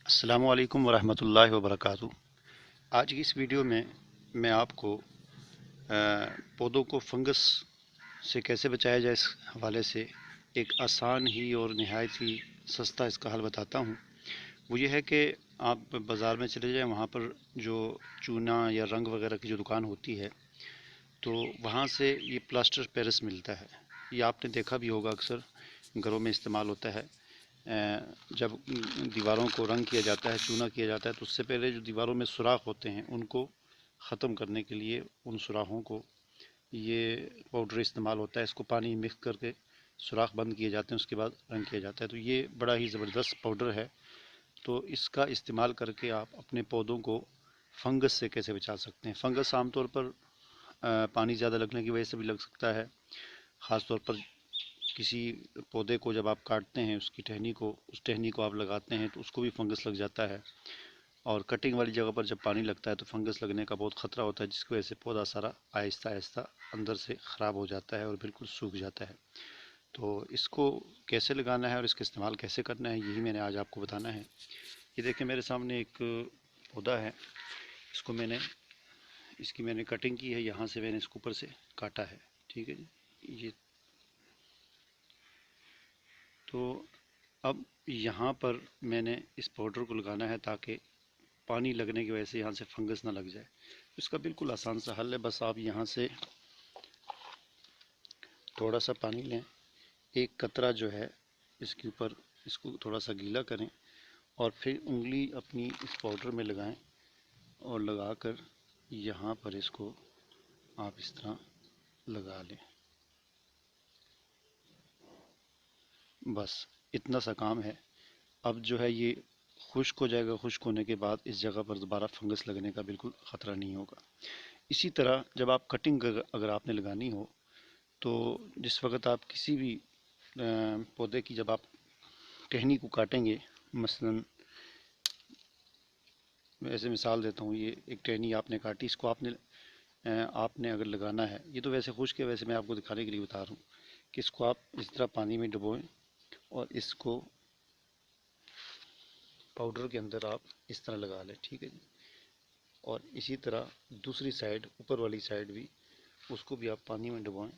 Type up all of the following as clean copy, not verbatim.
अस्सलामु अलैकुम वरहमतुल्लाहि वबरकातुहू। आज की इस वीडियो में मैं आपको पौधों को फंगस से कैसे बचाया जाए इस हवाले से एक आसान ही और नहायत ही सस्ता इसका हल बताता हूँ। वो ये है कि आप बाज़ार में चले जाएं, वहाँ पर जो चूना या रंग वगैरह की जो दुकान होती है तो वहाँ से ये प्लास्टर पेरिस मिलता है। ये आपने देखा भी होगा, अक्सर घरों में इस्तेमाल होता है। जब दीवारों को रंग किया जाता है, चूना किया जाता है, तो उससे पहले जो दीवारों में सुराख होते हैं उनको ख़त्म करने के लिए उन सुराखों को ये पाउडर इस्तेमाल होता है। इसको पानी में मिक्स करके सुराख बंद किए जाते हैं, उसके बाद रंग किया जाता है। तो ये बड़ा ही ज़बरदस्त पाउडर है। तो इसका इस्तेमाल करके आप अपने पौधों को फंगस से कैसे बचा सकते हैं। फंगस आमतौर पर पानी ज़्यादा लगने की वजह से भी लग सकता है। ख़ास तौर पर किसी पौधे को जब आप काटते हैं, उसकी टहनी को, उस टहनी को आप लगाते हैं तो उसको भी फंगस लग जाता है। और कटिंग वाली जगह पर जब पानी लगता है तो फंगस लगने का बहुत ख़तरा होता है, जिसकी वजह से पौधा सारा आहिस्ता आहिस्ता अंदर से ख़राब हो जाता है और बिल्कुल सूख जाता है। तो इसको कैसे लगाना है और इसका इस्तेमाल कैसे करना है, यही मैंने आज आपको बताना है। ये देखिए, मेरे सामने एक पौधा है। इसको मैंने कटिंग की है, यहाँ से मैंने इसको ऊपर से काटा है। ठीक है जी। ये तो अब यहाँ पर मैंने इस पाउडर को लगाना है ताकि पानी लगने की वजह से यहाँ से फंगस ना लग जाए। इसका बिल्कुल आसान सा हल है। बस आप यहाँ से थोड़ा सा पानी लें, एक कतरा जो है इसके ऊपर, इसको थोड़ा सा गीला करें और फिर उंगली अपनी इस पाउडर में लगाएं और लगाकर यहाँ पर इसको आप इस तरह लगा लें। बस इतना सा काम है। अब जो है ये खुश्क हो जाएगा। खुश्क होने के बाद इस जगह पर दोबारा फंगस लगने का बिल्कुल ख़तरा नहीं होगा। इसी तरह जब आप कटिंग अगर आपने लगानी हो तो जिस वक्त आप किसी भी पौधे की जब आप टहनी को काटेंगे, मसलन ऐसे मिसाल देता हूँ, ये एक टहनी आपने काटी, इसको आपने अगर लगाना है, ये तो वैसे खुश्क है, वैसे मैं आपको दिखाने के लिए बता रहा हूँ कि इसको आप इस तरह पानी में डुबोएं और इसको पाउडर के अंदर आप इस तरह लगा लें। ठीक है जी। और इसी तरह दूसरी साइड, ऊपर वाली साइड भी, उसको भी आप पानी में डुबोएं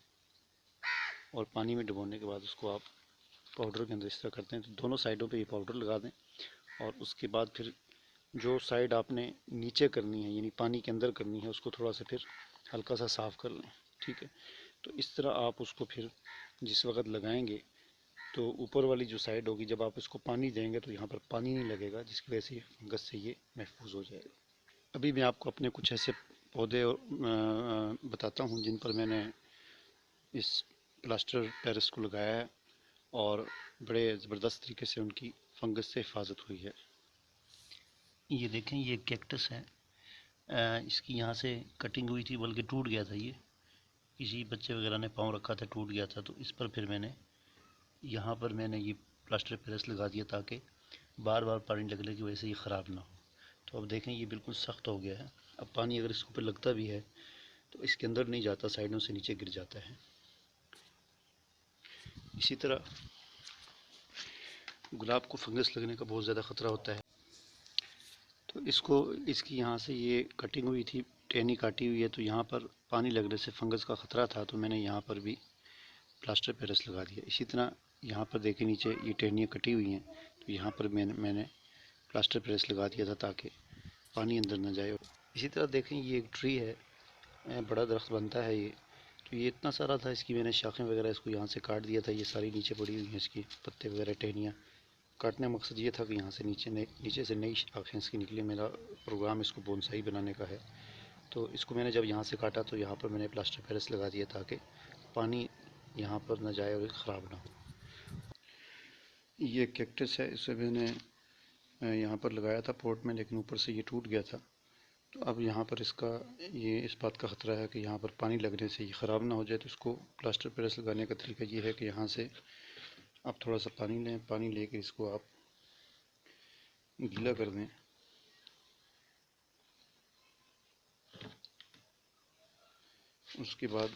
और पानी में डुबोने के बाद उसको आप पाउडर के अंदर इस तरह करते हैं तो दोनों साइडों पे ये पाउडर लगा दें। और उसके बाद फिर जो साइड आपने नीचे करनी है, यानी पानी के अंदर करनी है, उसको थोड़ा सा फिर हल्का सा साफ़ कर लें। ठीक है। तो इस तरह आप उसको फिर जिस वक्त लगाएंगे तो ऊपर वाली जो साइड होगी, जब आप इसको पानी देंगे तो यहाँ पर पानी नहीं लगेगा, जिसकी वजह से फंगस से ये महफूज हो जाएगा। अभी मैं आपको अपने कुछ ऐसे पौधे बताता हूँ जिन पर मैंने इस प्लास्टर पेरिस को लगाया है और बड़े ज़बरदस्त तरीके से उनकी फंगस से हिफाजत हुई है। ये देखें, ये कैक्टस है। इसकी यहाँ से कटिंग हुई थी, बल्कि टूट गया था। ये किसी बच्चे वगैरह ने पाँव रखा था, टूट गया था। तो इस पर फिर मैंने यहाँ पर मैंने ये प्लास्टर पेरिस लगा दिया ताकि बार बार पानी लगने की वजह से ये ख़राब ना हो। तो अब देखें, ये बिल्कुल सख्त हो गया है। अब पानी अगर इसके ऊपर लगता भी है तो इसके अंदर नहीं जाता, साइडों से नीचे गिर जाता है। इसी तरह गुलाब को फंगस लगने का बहुत ज़्यादा ख़तरा होता है। तो इसकी यहाँ से ये कटिंग हुई थी, टहनी काटी हुई है, तो यहाँ पर पानी लगने से फंगस का ख़तरा था, तो मैंने यहाँ पर भी प्लास्टर पेरिस लगा दिया। इसी तरह यहाँ पर देखें, नीचे ये टहनियाँ कटी हुई हैं, तो यहाँ पर मैंने प्लास्टर पेरिस लगा दिया था ताकि पानी अंदर न जाए। इसी तरह देखें, ये एक ट्री है, बड़ा दरख्त बनता है ये। तो ये इतना सारा था, इसकी मैंने शाखें वगैरह इसको यहाँ से काट दिया था। ये सारी नीचे पड़ी हुई हैं, इसकी पत्ते वगैरह, टहनियाँ। काटने का मकसद ये था कि यहाँ से नीचे से नई शाखें इसकी निकली। मेरा प्रोग्राम इसको बोनसाई बनाने का है। तो इसको मैंने जब यहाँ से काटा तो यहाँ पर मैंने प्लास्टर पेरिस लगा दिया ताकि पानी यहाँ पर न जाए और ख़राब ना हो। ये कैक्टस है, इसे मैंने यहाँ पर लगाया था पॉट में, लेकिन ऊपर से ये टूट गया था। तो अब यहाँ पर ये इस बात का ख़तरा है कि यहाँ पर पानी लगने से ये ख़राब ना हो जाए। तो इसको प्लास्टर पेरिस लगाने का तरीका ये है कि यहाँ से आप थोड़ा सा पानी लें, पानी लेकर इसको आप गीला कर दें। उसके बाद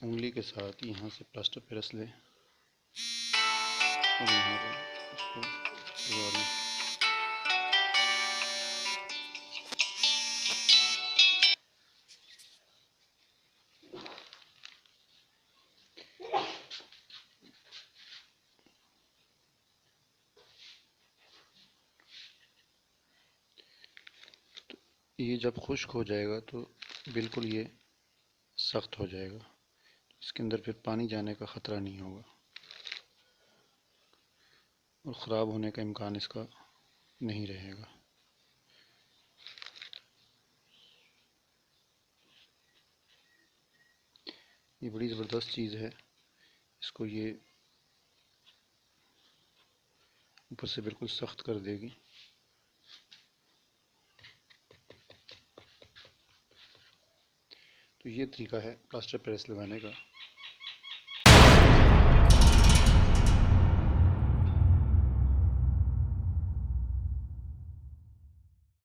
उंगली के साथ यहाँ से प्लास्टर पेरिस लें और यहाँ पर इसको लगा दें। ये जब खुश्क हो जाएगा तो बिल्कुल ये सख्त हो जाएगा। इसके अंदर फिर पानी जाने का ख़तरा नहीं होगा और ख़राब होने का इम्कान इसका नहीं रहेगा। ये बड़ी ज़बरदस्त चीज़ है। इसको ये ऊपर से बिल्कुल सख्त कर देगी। तो ये तरीका है प्लास्टर प्रेस लगाने का।